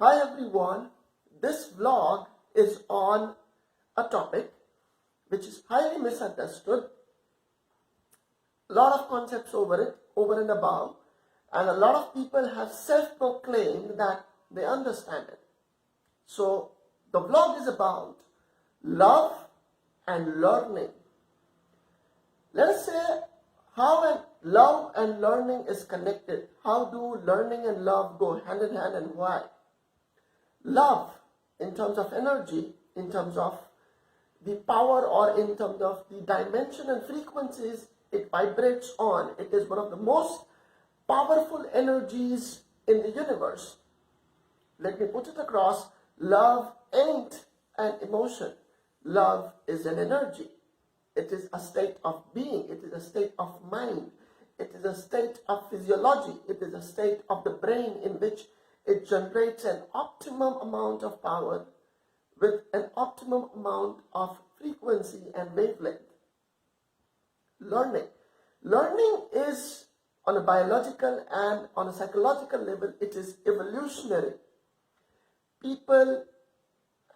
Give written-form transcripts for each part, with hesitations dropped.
Hi everyone, this vlog is on a topic which is highly misunderstood. A lot of concepts over and above, and a lot of people have self-proclaimed that they understand it. So the vlog is about love and learning. Let us say how love and learning is connected. How do learning and love go hand in hand and why? Love, in terms of energy, in terms of the power, or in terms of the dimension and frequencies it vibrates on, it is one of the most powerful energies in the universe. Let me put it across. Love ain't an emotion. Love is an energy. It is a state of being. It is a state of mind. It is a state of physiology. It is a state of the brain in which it generates an optimum amount of power with an optimum amount of frequency and wavelength. Learning is, on a biological and on a psychological level, it is evolutionary. People,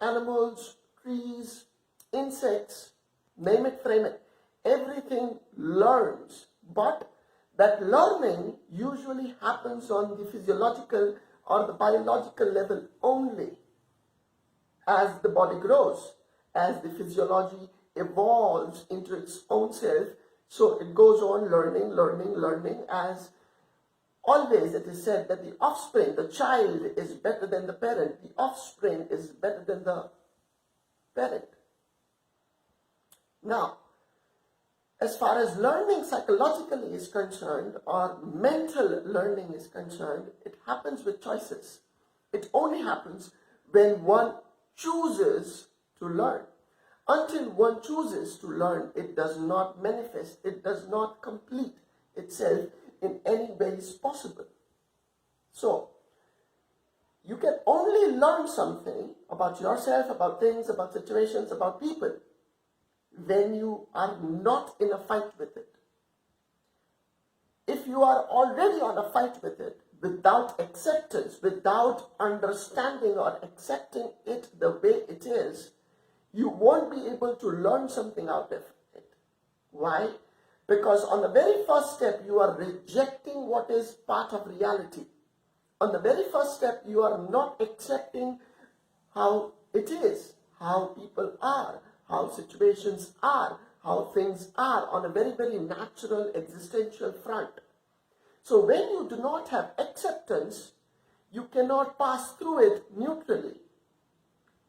animals, trees, insects, name it, frame it, everything learns. But that learning usually happens on the physiological or the biological level only. As the body grows, as the physiology evolves into its own self, so it goes on learning, as always it is said that the offspring, the child is better than the parent, the offspring is better than the parent. Now, as far as learning psychologically is concerned, or mental learning is concerned, it happens with choices. It only happens when one chooses to learn. Until one chooses to learn, it does not manifest, it does not complete itself in any ways possible. So, you can only learn something about yourself, about things, about situations, about people, when you are not in a fight with it. If you are already on a fight with it, without acceptance, without understanding or accepting it the way it is, you won't be able to learn something out of it. Why? Because on the very first step, you are rejecting what is part of reality. On the very first step, you are not accepting how it is, how people are, how situations are, how things are on a very, very natural existential front. So when you do not have acceptance, you cannot pass through it neutrally.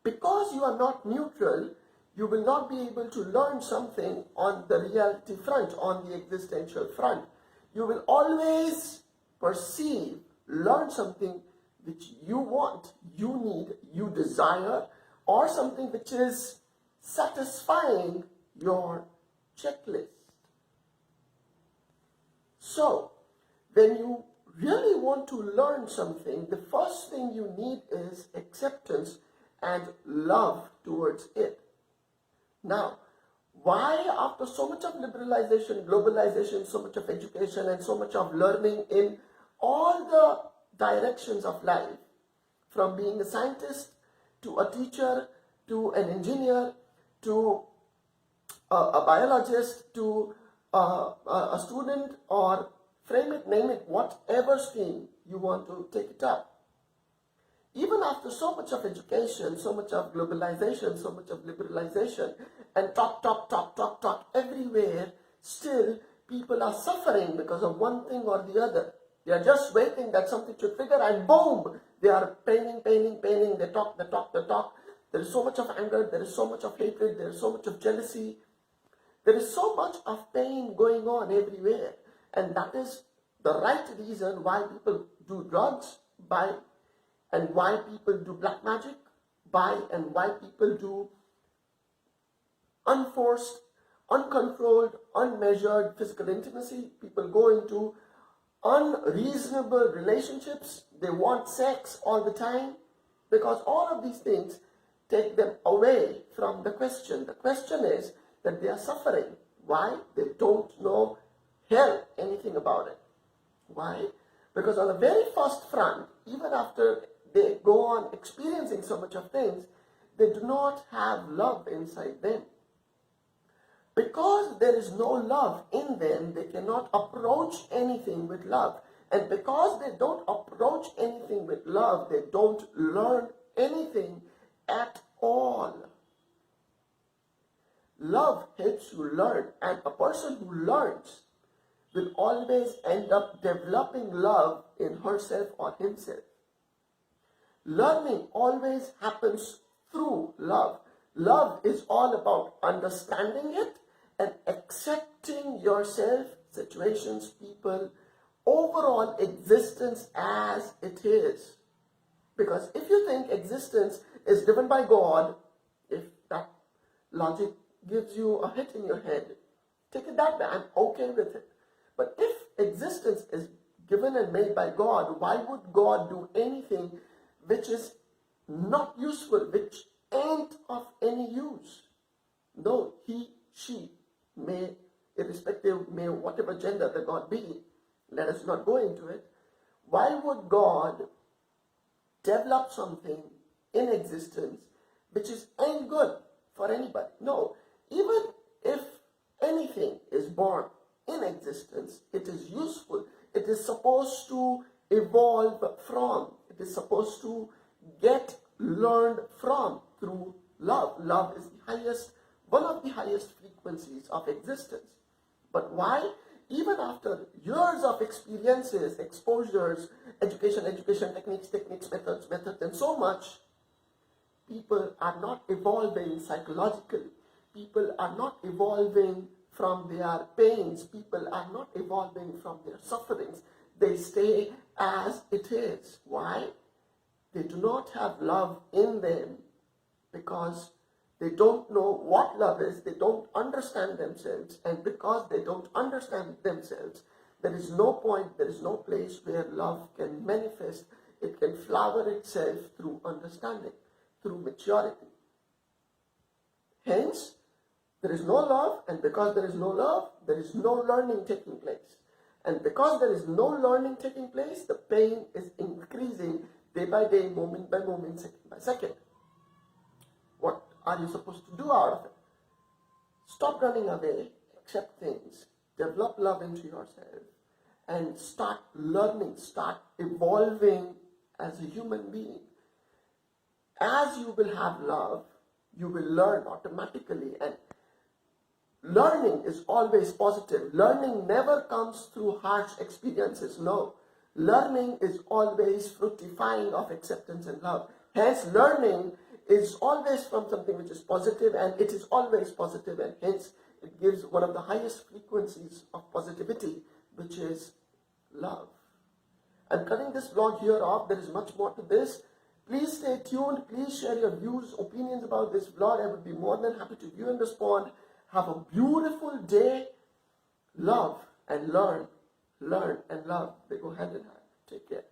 Because you are not neutral, you will not be able to learn something on the reality front, on the existential front. You will always learn something which you want, you need, you desire, or something which is satisfying your checklist. So, when you really want to learn something, the first thing you need is acceptance and love towards it. Now, why after so much of liberalization, globalization, so much of education and so much of learning in all the directions of life, from being a scientist to a teacher to an engineer to a biologist to a student, or frame it, name it, whatever stream you want to take it up. Even after so much of education, so much of globalization, so much of liberalization, and talk everywhere, still people are suffering because of one thing or the other. They are just waiting that something should trigger, and boom, they are paining. They talk. There is so much of anger, there is so much of hatred, there is so much of jealousy. There is so much of pain going on everywhere. And that is the right reason why people do drugs, and why people do black magic, and why people do unforced, uncontrolled, unmeasured physical intimacy. People go into unreasonable relationships. They want sex all the time, because all of these things take them away from the question. The question is that they are suffering. Why? They don't know anything about it. Why? Because on the very first front, even after they go on experiencing so much of things, they do not have love inside them. Because there is no love in them, they cannot approach anything with love. And because they don't approach anything with love, they don't learn anything at all. Love helps you learn, and a person who learns will always end up developing love in herself or himself. Learning always happens through love. Love is all about understanding it and accepting yourself, situations, people, overall existence as it is. Because if you think existence is driven by God, if that logic gives you a hit in your head, take it that way, I'm okay with it. But if existence is given and made by God, why would God do anything which is not useful, which ain't of any use? No, he, she, may, irrespective, may whatever gender the God be, let us not go into it. Why would God develop something in existence which is ain't good for anybody? No, even if anything is born in existence, it is useful. It is supposed to evolve from. It is supposed to get learned from through love. Love is the highest, one of the highest frequencies of existence. But why? Even after years of experiences, exposures, education, techniques, methods, and so much, people are not evolving psychologically. People are not evolving from their pains. People are not evolving from their sufferings. They stay as it is. Why? They do not have love in them because they don't know what love is. They don't understand themselves. And because they don't understand themselves, there is no point, there is no place where love can manifest. It can flower itself through understanding, through maturity. Hence, there is no love, and because there is no love, there is no learning taking place. And because there is no learning taking place, the pain is increasing day by day, moment by moment, second by second. What are you supposed to do out of it? Stop running away, accept things, develop love into yourself, and start learning, start evolving as a human being. As you will have love, you will learn automatically, and learning is always positive. Learning never comes through harsh experiences, no. Learning is always fructifying of acceptance and love. Hence, learning is always from something which is positive, and it is always positive, and hence it gives one of the highest frequencies of positivity, which is love. I'm cutting this vlog here off. There is much more to this. Please stay tuned. Please share your views, opinions about this vlog. I would be more than happy to view and respond. Have a beautiful day. Love and learn. Learn and love. They go hand in hand. Take care.